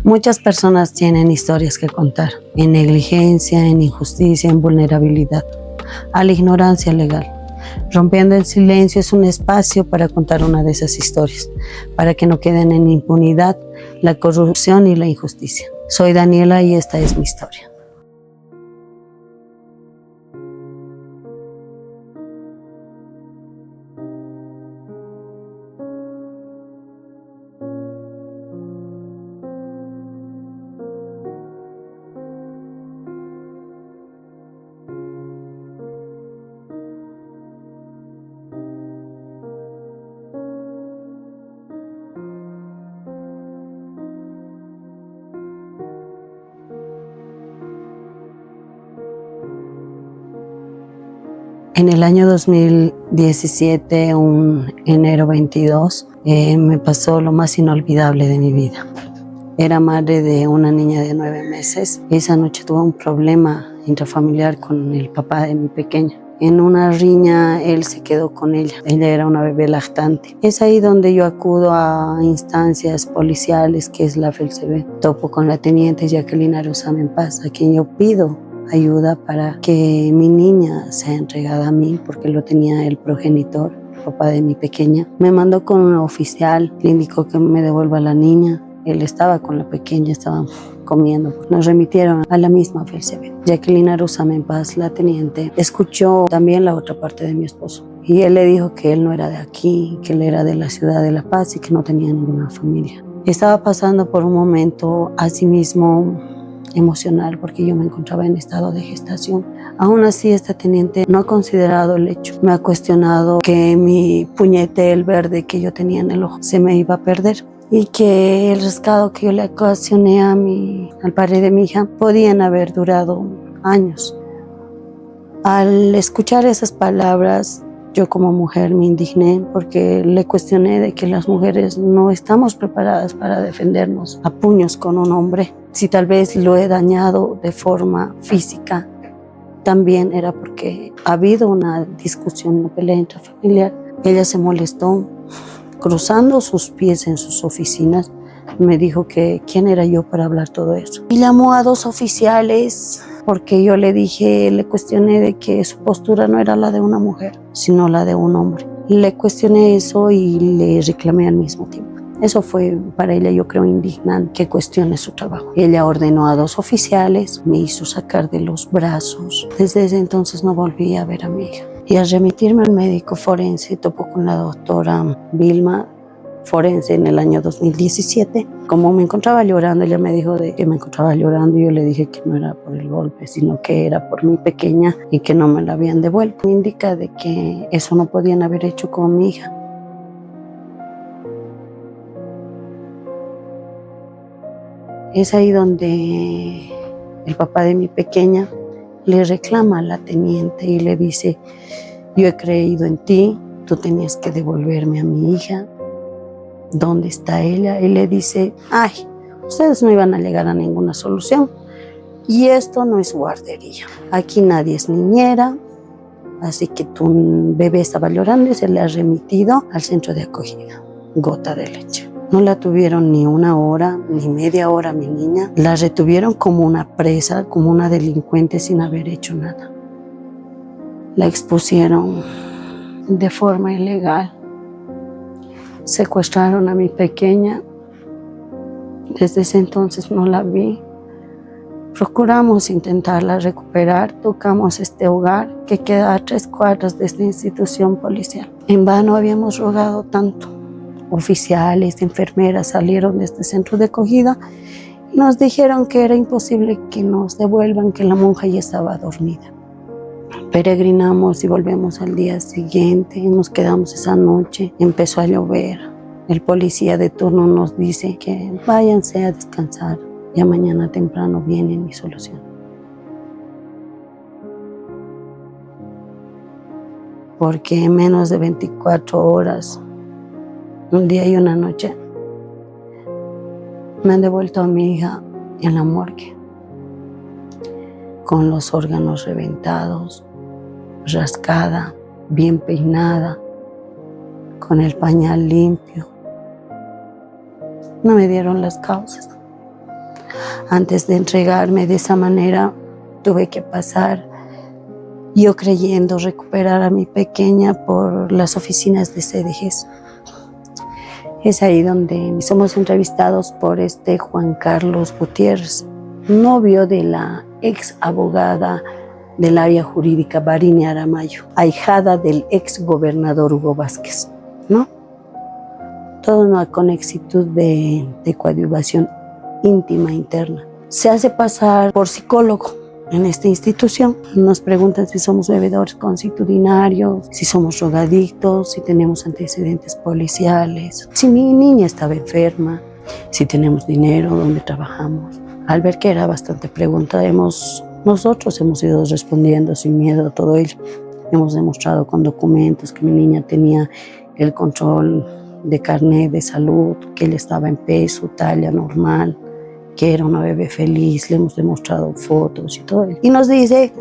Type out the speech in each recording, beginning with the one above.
Muchas personas tienen historias que contar, en negligencia, en injusticia, en vulnerabilidad, a la ignorancia legal. Rompiendo el silencio es un espacio para contar una de esas historias, para que no queden en impunidad la corrupción y la injusticia. Soy Daniela y esta es mi historia. En el año 2017, un enero 22, me pasó lo más inolvidable de mi vida. Era madre de una niña de 9 meses. Esa noche tuve un problema intrafamiliar con el papá de mi pequeña. En una riña él se quedó con ella. Ella era una bebé lactante. Es ahí donde yo acudo a instancias policiales, que es la FELCB. Topo con la teniente Jacqueline Aruzame en Paz, a quien yo pido ayuda para que mi niña sea entregada a mí, porque lo tenía el progenitor, el papá de mi pequeña. Me mandó con un oficial, le indicó que me devuelva a la niña. Él estaba con la pequeña, estaban comiendo. Nos remitieron a la misma FELCB. Jacqueline Aruzame en Paz, la teniente, escuchó también la otra parte de mi esposo. Y él le dijo que él no era de aquí, que él era de la ciudad de La Paz y que no tenía ninguna familia. Estaba pasando por un momento asimismo emocional, porque yo me encontraba en estado de gestación. Aún así, esta teniente no ha considerado el hecho. Me ha cuestionado que mi puñete, el verde que yo tenía en el ojo, se me iba a perder, y que el rescate que yo le ocasioné al padre de mi hija podían haber durado años. Al escuchar esas palabras, yo como mujer me indigné, porque le cuestioné de que las mujeres no estamos preparadas para defendernos a puños con un hombre. Si tal vez lo he dañado de forma física, también era porque ha habido una discusión, una pelea intrafamiliar. Ella se molestó, cruzando sus pies en sus oficinas, me dijo que quién era yo para hablar todo eso. Y llamó a 2 oficiales, porque yo le cuestioné de que su postura no era la de una mujer, sino la de un hombre. Le cuestioné eso y le reclamé al mismo tiempo. Eso fue para ella, yo creo, indignante, que cuestione su trabajo. Ella ordenó a 2 oficiales, me hizo sacar de los brazos. Desde ese entonces no volví a ver a mi hija. Y al remitirme al médico forense, topó con la doctora Vilma, forense, en el año 2017. Como me encontraba llorando, ella me dijo de que me encontraba llorando, y yo le dije que no era por el golpe, sino que era por mi pequeña y que no me la habían devuelto. Me indica de que eso no podían haber hecho con mi hija. Es ahí donde el papá de mi pequeña le reclama a la teniente y le dice: yo he creído en ti, tú tenías que devolverme a mi hija. ¿Dónde está ella? Y le dice: ay, ustedes no iban a llegar a ninguna solución, y esto no es guardería. Aquí nadie es niñera, así que tu bebé estaba llorando y se le ha remitido al centro de acogida. Gota de leche. No la tuvieron ni 1 hora, ni media hora, mi niña. La retuvieron como una presa, como una delincuente, sin haber hecho nada. La expusieron de forma ilegal. Secuestraron a mi pequeña. Desde ese entonces no la vi. Procuramos intentarla recuperar. Tocamos este hogar que queda a 3 cuadras de esta institución policial. En vano habíamos rogado tanto. Oficiales, enfermeras salieron de este centro de acogida y nos dijeron que era imposible que nos devuelvan, que la monja ya estaba dormida. Peregrinamos y volvemos al día siguiente. Nos quedamos esa noche. Empezó a llover. El policía de turno nos dice que váyanse a descansar. Ya mañana temprano viene mi solución. Porque en menos de 24 horas, un día y una noche, me han devuelto a mi hija en la morgue, con los órganos reventados, rascada, bien peinada, con el pañal limpio. No me dieron las causas. Antes de entregarme de esa manera, tuve que pasar, yo creyendo recuperar a mi pequeña, por las oficinas de CDGs. Es ahí donde somos entrevistados por Juan Carlos Gutiérrez, novio de la ex abogada del área jurídica Varinia Aramayo, ahijada del ex gobernador Hugo Vázquez, ¿no? Toda una conexitud de coadyuvación íntima interna. Se hace pasar por psicólogo en esta institución. Nos preguntan si somos bebedores constitucionarios, si somos drogadictos, si tenemos antecedentes policiales, si mi niña estaba enferma, si tenemos dinero, dónde trabajamos. Al ver que era bastante pregunta, nosotros hemos ido respondiendo sin miedo a todo ello. Hemos demostrado con documentos que mi niña tenía el control de carnet de salud, que él estaba en peso, talla normal, que era una bebé feliz. Le hemos demostrado fotos y todo eso. Y nos dice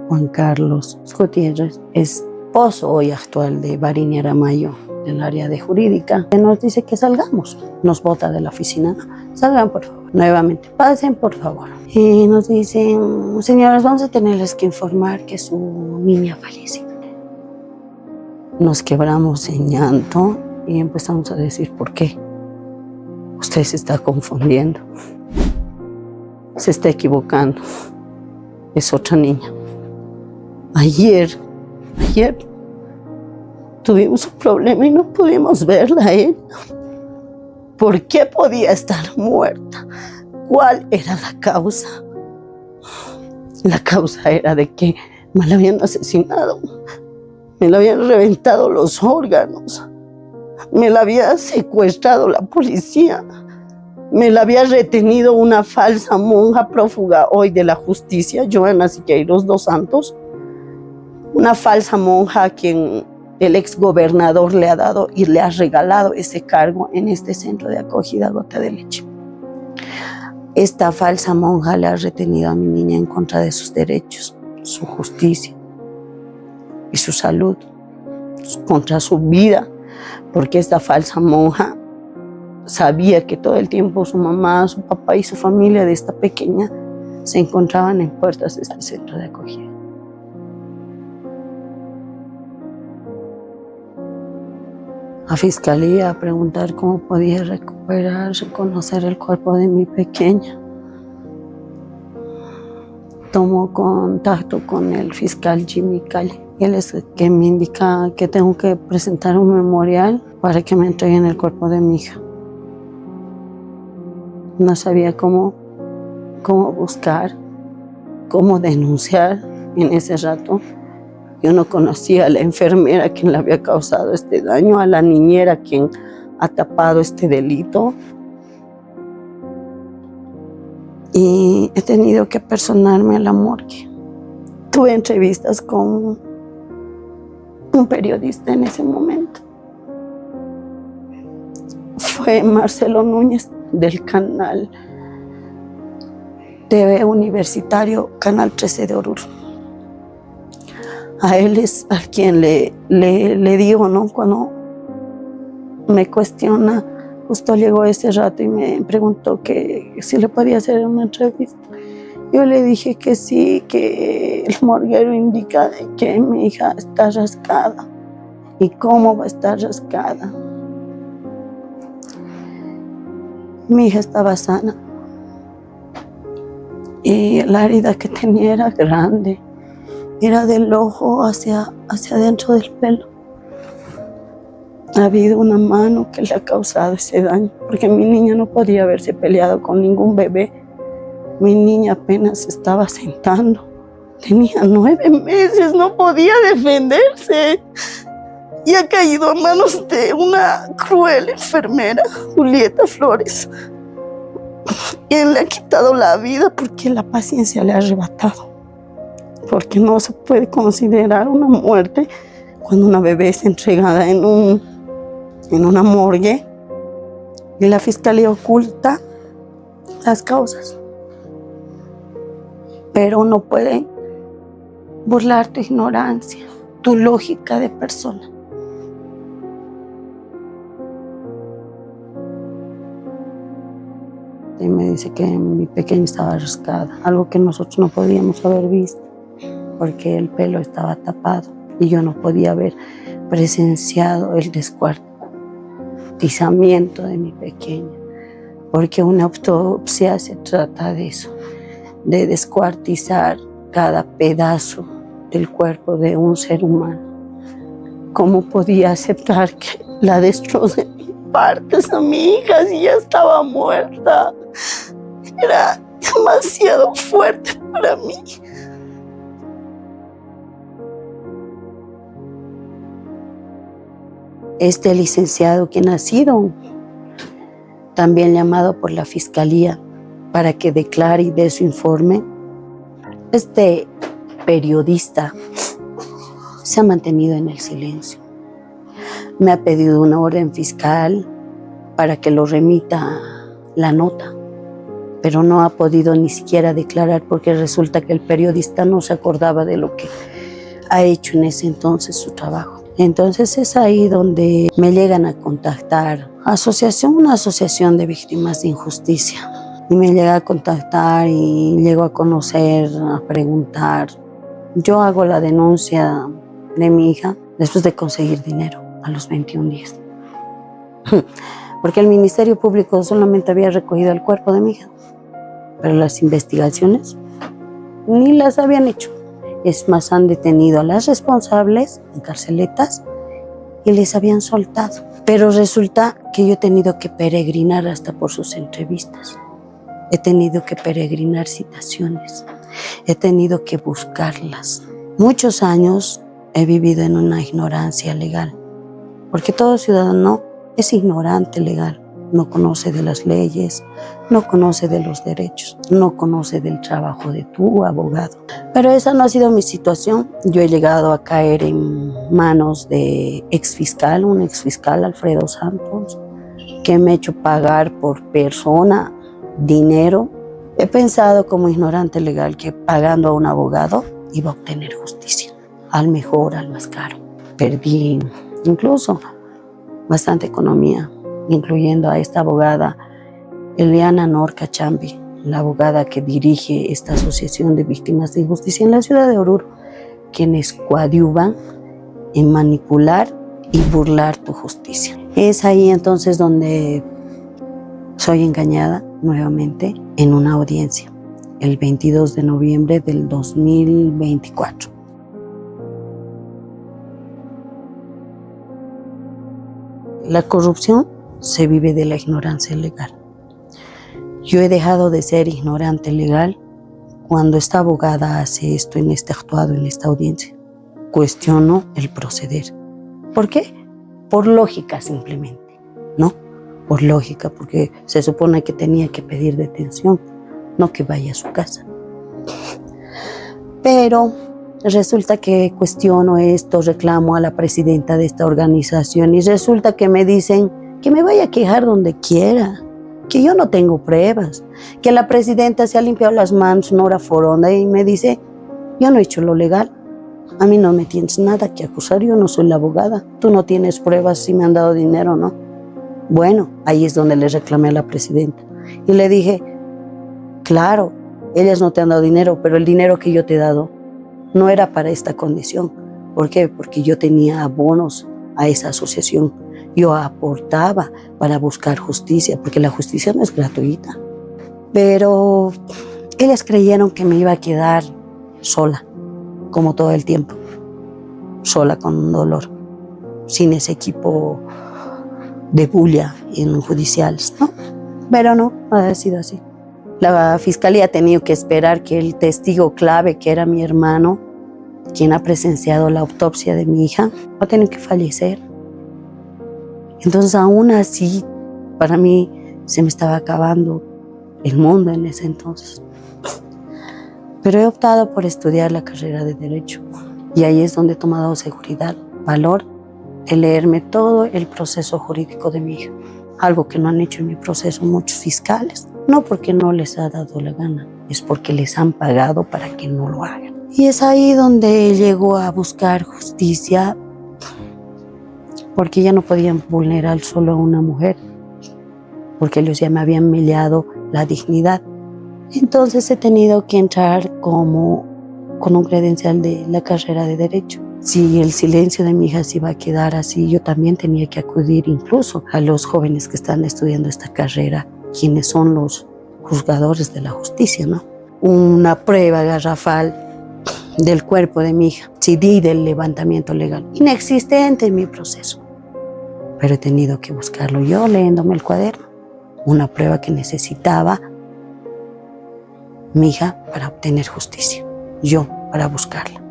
Juan Carlos Gutiérrez, esposo hoy actual de Varinia Aramayo, del área de jurídica, que nos dice que salgamos. Nos bota de la oficina. Salgan, por favor. Nuevamente, pasen, por favor. Y nos dicen, señoras, vamos a tenerles que informar que su niña falleció. Nos quebramos en llanto y empezamos a decir, ¿por qué? Usted se está confundiendo. Se está equivocando. Es otra niña. Ayer tuvimos un problema y no pudimos verla a ella. ¿Por qué podía estar muerta? ¿Cuál era la causa? La causa era de que me la habían asesinado, me la habían reventado los órganos, me la había secuestrado la policía, me la había retenido una falsa monja prófuga hoy de la justicia, Joana Siqueiros dos Santos, una falsa monja a quien el ex gobernador le ha dado y le ha regalado ese cargo en este centro de acogida Gota de Leche. Esta falsa monja le ha retenido a mi niña en contra de sus derechos, su justicia y su salud, contra su vida, porque esta falsa monja sabía que todo el tiempo su mamá, su papá y su familia de esta pequeña se encontraban en puertas de este centro de acogida. A fiscalía a preguntar cómo podía reconocer el cuerpo de mi pequeña. Tomo contacto con el fiscal Jimmy Cali. Él es el que me indica que tengo que presentar un memorial para que me entreguen el cuerpo de mi hija. No sabía cómo buscar, cómo denunciar en ese rato. Yo no conocía a la enfermera quien le había causado este daño, a la niñera quien ha tapado este delito. Y he tenido que personarme a la morgue. Tuve entrevistas con un periodista en ese momento. Fue Marcelo Núñez del canal TV Universitario, Canal 13 de Oruro. A él es a quien le digo, ¿no? Cuando me cuestiona, justo llegó ese rato y me preguntó que si le podía hacer una entrevista. Yo le dije que sí, que el morguero indica que mi hija está rascada. ¿Y cómo va a estar rascada? Mi hija estaba sana y la herida que tenía era grande. Era del ojo hacia adentro del pelo. Ha habido una mano que le ha causado ese daño, porque mi niña no podía haberse peleado con ningún bebé. Mi niña apenas estaba sentando. Tenía 9 meses, no podía defenderse. Y ha caído a manos de una cruel enfermera, Julieta Flores, quien le ha quitado la vida porque la paciencia le ha arrebatado. Porque no se puede considerar una muerte cuando una bebé es entregada en una morgue y la fiscalía oculta las causas. Pero no pueden burlar tu ignorancia, tu lógica de persona. levanta y me dice que mi pequeña estaba rascada, algo que nosotros no podíamos haber visto porque el pelo estaba tapado y yo no podía haber presenciado el descuartizamiento de mi pequeña, porque una autopsia se trata de eso, de descuartizar cada pedazo del cuerpo de un ser humano. ¿Cómo podía aceptar que la destrocé en partes a mi hija si ya estaba muerta? Era demasiado fuerte para mí. Este licenciado, quien ha sido también llamado por la Fiscalía para que declare y dé su informe, este periodista se ha mantenido en el silencio. Me ha pedido una orden fiscal para que lo remita la nota, pero no ha podido ni siquiera declarar porque resulta que el periodista no se acordaba de lo que ha hecho en ese entonces su trabajo. Entonces es ahí donde me llegan a contactar una asociación de víctimas de injusticia. Y me llega a contactar y llego a conocer, a preguntar. Yo hago la denuncia de mi hija después de conseguir dinero a los 21 días. Porque el Ministerio Público solamente había recogido el cuerpo de mi hija, pero las investigaciones ni las habían hecho. Es más, han detenido a las responsables en carceletas y les habían soltado. Pero resulta que yo he tenido que peregrinar hasta por sus entrevistas. He tenido que peregrinar citaciones. He tenido que buscarlas. Muchos años he vivido en una ignorancia legal, porque todo ciudadano es ignorante legal. No conoce de las leyes, no conoce de los derechos, no conoce del trabajo de tu abogado. Pero esa no ha sido mi situación. Yo he llegado a caer en manos de un exfiscal, Alfredo Santos, que me ha hecho pagar por persona dinero. He pensado como ignorante legal que pagando a un abogado iba a obtener justicia, al mejor, al más caro. Perdí incluso bastante economía, incluyendo a esta abogada Eliana Norca Chambi, la abogada que dirige esta asociación de víctimas de injusticia en la ciudad de Oruro, quienes coadyuvan en manipular y burlar tu justicia. Es ahí entonces donde soy engañada nuevamente en una audiencia, el 22 de noviembre del 2024. La corrupción se vive de la ignorancia legal. Yo he dejado de ser ignorante legal cuando esta abogada hace esto, en este actuado, en esta audiencia. Cuestiono el proceder. ¿Por qué? Por lógica simplemente, ¿no? Por lógica, porque se supone que tenía que pedir detención, no que vaya a su casa. Pero resulta que cuestiono esto, reclamo a la presidenta de esta organización y resulta que me dicen que me vaya a quejar donde quiera, que yo no tengo pruebas, que la presidenta se ha limpiado las manos, Nora Foronda, y me dice, yo no he hecho lo legal, a mí no me tienes nada que acusar, yo no soy la abogada, tú no tienes pruebas si me han dado dinero o no. Bueno, ahí es donde le reclamé a la presidenta y le dije, claro, ellas no te han dado dinero, pero el dinero que yo te he dado no era para esta condición. ¿Por qué? Porque yo tenía abonos a esa asociación. Yo aportaba para buscar justicia, porque la justicia no es gratuita. Pero ellas creyeron que me iba a quedar sola, como todo el tiempo. Sola con un dolor, sin ese equipo de bulla en judiciales, ¿no? Pero no ha sido así. La fiscalía ha tenido que esperar que el testigo clave, que era mi hermano, quien ha presenciado la autopsia de mi hija, ha tenido que fallecer. Entonces, aún así, para mí se me estaba acabando el mundo en ese entonces. Pero he optado por estudiar la carrera de Derecho. Y ahí es donde he tomado seguridad, valor, de leerme todo el proceso jurídico de mi hija. Algo que no han hecho en mi proceso muchos fiscales. No porque no les ha dado la gana, es porque les han pagado para que no lo hagan. Y es ahí donde llego a buscar justicia, porque ya no podían vulnerar solo a una mujer, porque ellos ya me habían mellado la dignidad. Entonces he tenido que entrar con un credencial de la carrera de Derecho. Si el silencio de mi hija se iba a quedar así, yo también tenía que acudir incluso a los jóvenes que están estudiando esta carrera, quienes son los juzgadores de la justicia, ¿no? Una prueba garrafal del cuerpo de mi hija, CD del levantamiento legal, inexistente en mi proceso. Pero he tenido que buscarlo yo leyéndome el cuaderno. Una prueba que necesitaba mi hija para obtener justicia, yo para buscarla.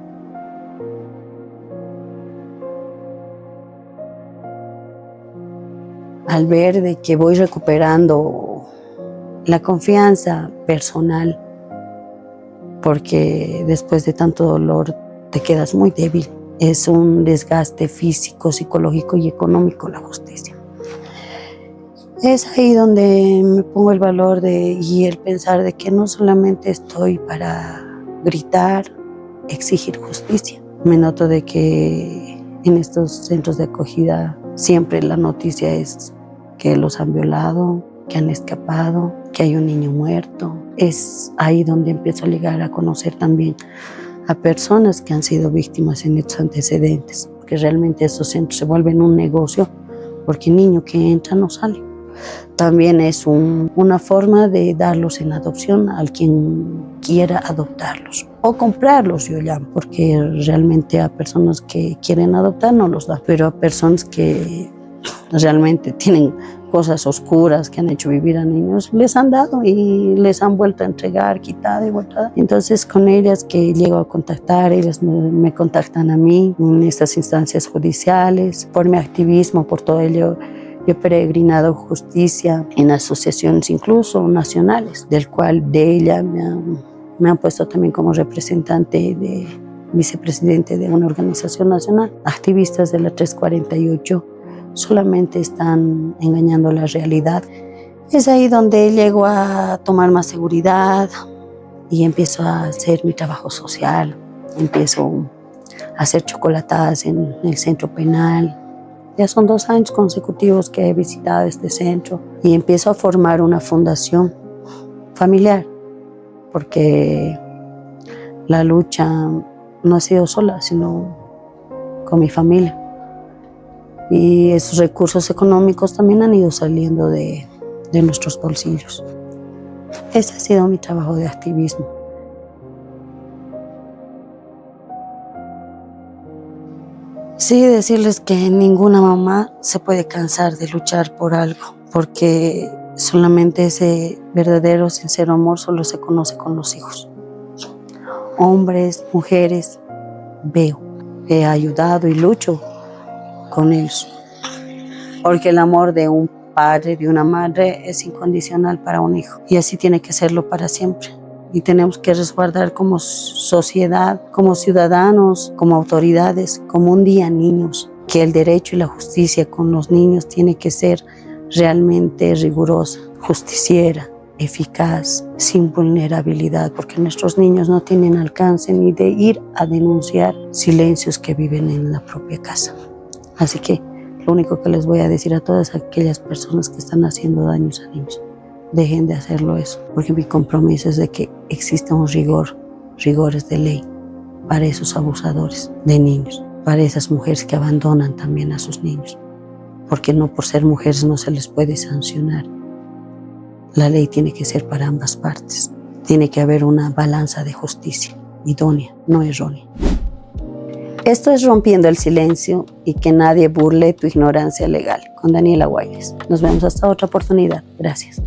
Al ver de que voy recuperando la confianza personal, porque después de tanto dolor te quedas muy débil. Es un desgaste físico, psicológico y económico la justicia. Es ahí donde me pongo el valor y el pensar de que no solamente estoy para gritar, exigir justicia. Me noto de que en estos centros de acogida siempre la noticia es que los han violado, que han escapado, que hay un niño muerto. Es ahí donde empiezo a llegar a conocer también a personas que han sido víctimas en estos antecedentes, porque realmente esos centros se vuelven un negocio, porque el niño que entra no sale. También es una forma de darlos en adopción al quien quiera adoptarlos o comprarlos, yo llamo, porque realmente a personas que quieren adoptar no los da, pero a personas que realmente tienen cosas oscuras que han hecho vivir a niños, les han dado y les han vuelto a entregar, quitado y vuelto a dar. Entonces con ellas que llego a contactar, ellas me contactan a mí en estas instancias judiciales, por mi activismo, por todo ello. Yo he peregrinado justicia en asociaciones incluso nacionales, del cual de ella me han puesto también como representante de vicepresidente de una organización nacional. Activistas de la 348 solamente están engañando la realidad. Es ahí donde llego a tomar más seguridad y empiezo a hacer mi trabajo social. Empiezo a hacer chocolatadas en el centro penal. Ya son 2 años consecutivos que he visitado este centro y empiezo a formar una fundación familiar, porque la lucha no ha sido sola, sino con mi familia. Y esos recursos económicos también han ido saliendo de nuestros bolsillos. Ese ha sido mi trabajo de activismo. Sí, decirles que ninguna mamá se puede cansar de luchar por algo, porque solamente ese verdadero, sincero amor solo se conoce con los hijos. Hombres, mujeres, he ayudado y lucho con ellos, porque el amor de un padre, de una madre, es incondicional para un hijo, y así tiene que serlo para siempre. Y tenemos que resguardar como sociedad, como ciudadanos, como autoridades, como un día niños, que el derecho y la justicia con los niños tiene que ser realmente rigurosa, justiciera, eficaz, sin vulnerabilidad, porque nuestros niños no tienen alcance ni de ir a denunciar silencios que viven en la propia casa. Así que lo único que les voy a decir a todas aquellas personas que están haciendo daños a niños, dejen de hacerlo eso, porque mi compromiso es de que exista un rigores de ley para esos abusadores de niños, para esas mujeres que abandonan también a sus niños, porque no por ser mujeres no se les puede sancionar. La ley tiene que ser para ambas partes, tiene que haber una balanza de justicia, idónea, no errónea. Esto es Rompiendo el Silencio y que nadie burle tu ignorancia legal, con Daniela Guayles. Nos vemos hasta otra oportunidad. Gracias.